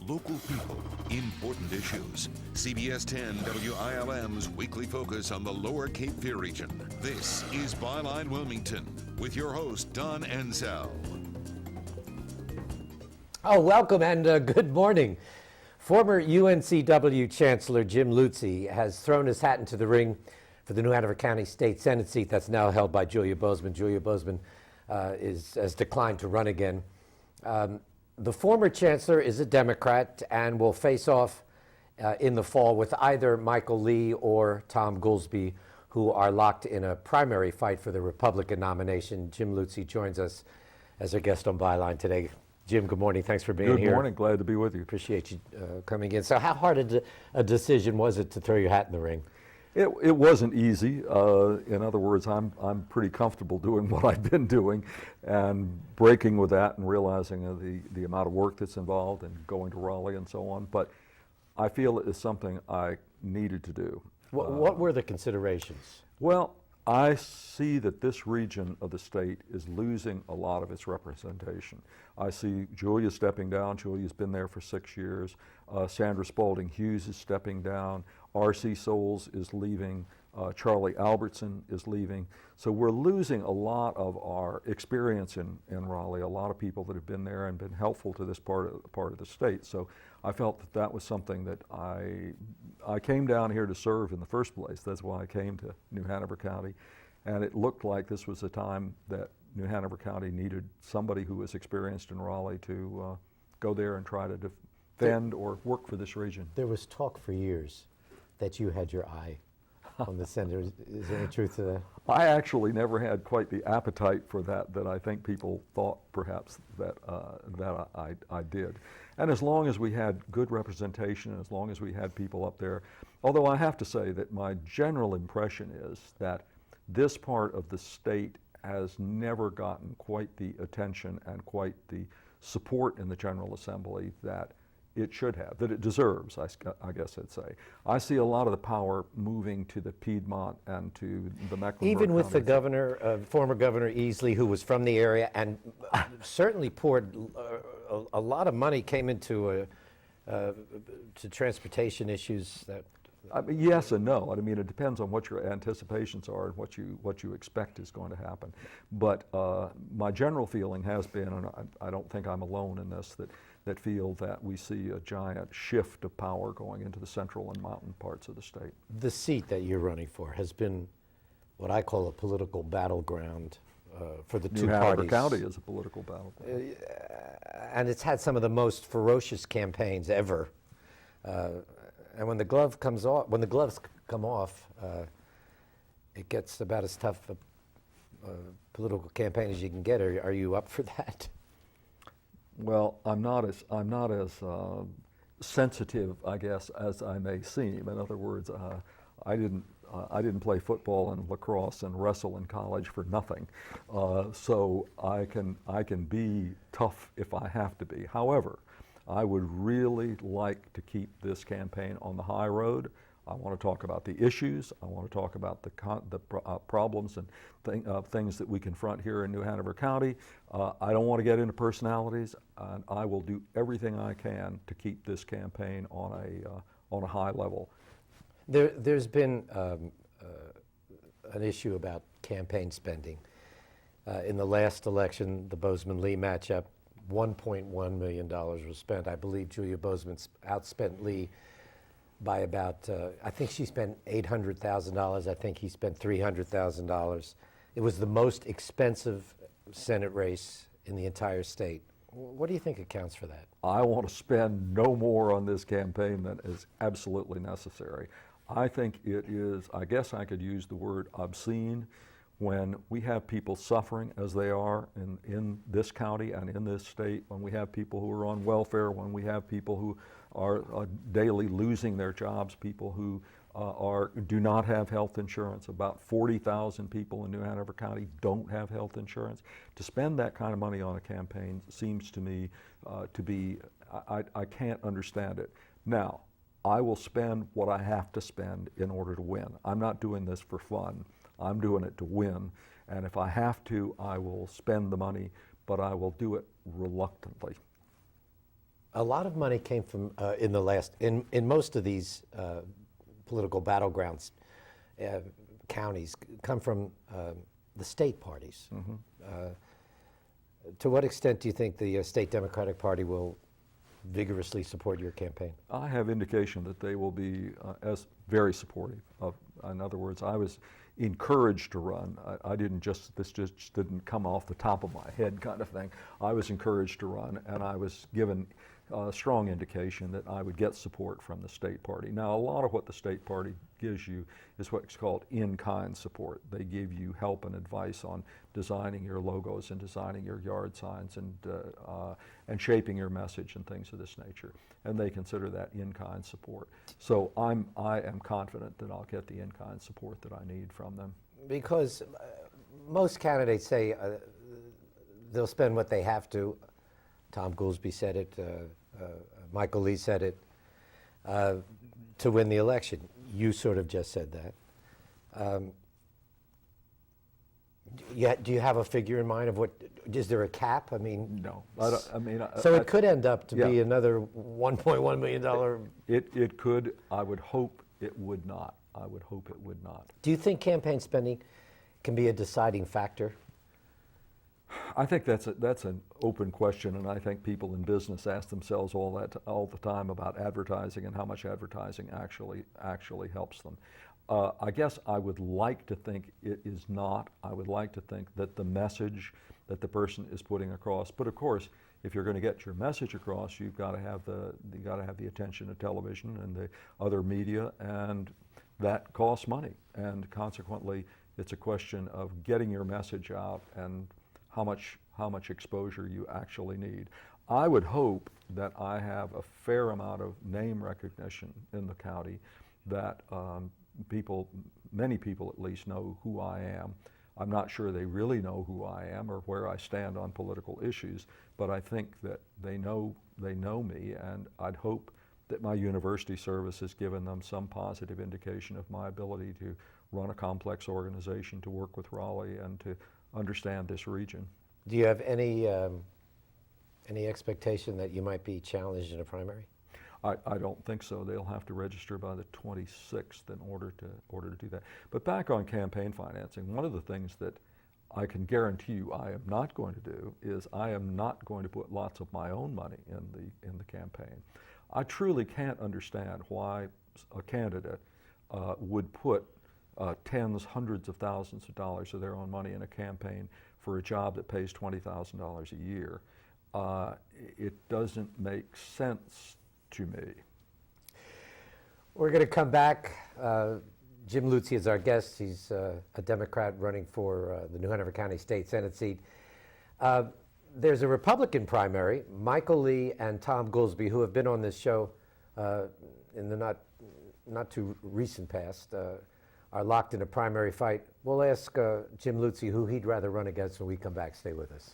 Local people, important issues. CBS 10 WILM's weekly focus on the Lower Cape Fear region. This is Byline Wilmington with your host, Don Ansell. Oh, welcome and good morning. Former UNCW Chancellor Jim Leutze has thrown his hat into the ring for the New Hanover County State Senate seat that's now held by Julia Bozeman. Julia Bozeman has declined to run again. The former chancellor is a Democrat and will face off in the fall with either Michael Lee or Tom Goolsbee, who are locked in a primary fight for the Republican nomination. Jim Leutze joins us as our guest on Byline today. Jim, good morning. Thanks for being here. Good morning. Glad to be with you. Appreciate you coming in. So how hard a decision was it to throw your hat in the ring? It wasn't easy. In other words, I'm pretty comfortable doing what I've been doing, and breaking with that and realizing the amount of work that's involved and going to Raleigh and so on. But I feel it is something I needed to do. What were the considerations? Well, I see that this region of the state is losing a lot of its representation. I see Julia stepping down. Julia's been there for 6 years. Sandra Spalding Hughes is stepping down. R.C. Souls is leaving. Charlie Albertson is leaving. So we're losing a lot of our experience in Raleigh, a lot of people that have been there and been helpful to this part of the state. So I felt that that was something that I came down here to serve in the first place. That's why I came to New Hanover County. And it looked like this was a time that New Hanover County needed somebody who was experienced in Raleigh to go there and try to defend or work for this region. There was talk for years that you had your eye on the Senate. Is there any truth to that? I actually never had quite the appetite for that I think people thought perhaps that I did. And as long as we had good representation, and as long as we had people up there, although I have to say that my general impression is that this part of the state has never gotten quite the attention and quite the support in the General Assembly that it should have, that it deserves, I guess I'd say. I see a lot of the power moving to the Piedmont and to the Mecklenburg Even with counties. the governor, former Governor Easley, who was from the area and certainly poured a lot of money came into to transportation issues. I mean, yes and no. I mean, it depends on what your anticipations are and what you expect is going to happen. But my general feeling has been, and I don't think I'm alone in this, that feel that we see a giant shift of power going into the central and mountain parts of the state. The seat that you're running for has been what I call a political battleground for the two New parties. Hanover County is a political battleground. And it's had some of the most ferocious campaigns ever. And when the gloves come off, it gets about as tough a political campaign as you can get. Are you up for that? Well, I'm not as sensitive, I guess, as I may seem. In other words, I didn't play football and lacrosse and wrestle in college for nothing, so I can be tough if I have to be. However, I would really like to keep this campaign on the high road. I want to talk about the issues. I want to talk about the problems and things that we confront here in New Hanover County. I don't want to get into personalities, and I will do everything I can to keep this campaign on a high level. There's been an issue about campaign spending. In the last election, the Bozeman-Lee matchup, $1.1 million was spent. I believe Julia Bozeman outspent Lee by about, I think she spent $800,000. I think he spent $300,000. It was the most expensive Senate race in the entire state. What do you think accounts for that? I want to spend no more on this campaign than is absolutely necessary. I think it is, I guess I could use the word obscene, when we have people suffering as they are in this county and in this state, when we have people who are on welfare, when we have people who are daily losing their jobs, people who do not have health insurance. About 40,000 people in New Hanover County don't have health insurance. To spend that kind of money on a campaign seems to me to be, I can't understand it. Now, I will spend what I have to spend in order to win. I'm not doing this for fun. I'm doing it to win, and if I have to, I will spend the money, but I will do it reluctantly. A lot of money came from in most of these political battlegrounds, counties come from the state parties. To what extent do you think the state Democratic Party will vigorously support your campaign? I have indication that they will be as very supportive of. In other words, I was encouraged to run. This just didn't come off the top of my head kind of thing. I was encouraged to run, and I was given a strong indication that I would get support from the state party. Now, a lot of what the state party gives you is what's called in-kind support. They give you help and advice on designing your logos and designing your yard signs and shaping your message and things of this nature. And they consider that in-kind support. So I am confident that I'll get the in-kind support that I need from them. Because most candidates say they'll spend what they have to. Tom Goolsbee said it, Michael Lee said it, to win the election. You sort of just said that. Do you have a figure in mind of what, is there a cap? I mean, no. So it could end up to be another $1.1 million. It could. I would hope it would not. I would hope it would not. Do you think campaign spending can be a deciding factor? I think that's an open question, and I think people in business ask themselves all the time about advertising and how much advertising actually helps them. I guess I would like to think it is not. I would like to think that the message that the person is putting across. But of course, if you're going to get your message across, you've got to have the attention of television and the other media, and that costs money. And consequently, it's a question of getting your message out and how much exposure you actually need. I would hope that I have a fair amount of name recognition in the county, that many people at least know who I am. I'm not sure they really know who I am or where I stand on political issues, but I think that they know me, and I'd hope that my university service has given them some positive indication of my ability to run a complex organization, to work with Raleigh, and to understand this region. Do you have any expectation that you might be challenged in a primary? I don't think so. They'll have to register by the 26th in order to do that. But back on campaign financing, one of the things that I can guarantee you I am not going to do is I am not going to put lots of my own money in the campaign. I truly can't understand why a candidate would put tens, hundreds of thousands of dollars of their own money in a campaign for a job that pays $20,000 a year. It doesn't make sense to me. We're going to come back. Jim Leutze is our guest. He's a Democrat running for the New Hanover County State Senate seat. There's a Republican primary. Michael Lee and Tom Goolsbee, who have been on this show in the not too recent past, are locked in a primary fight. We'll ask Jim Leutze who he'd rather run against when we come back. Stay with us.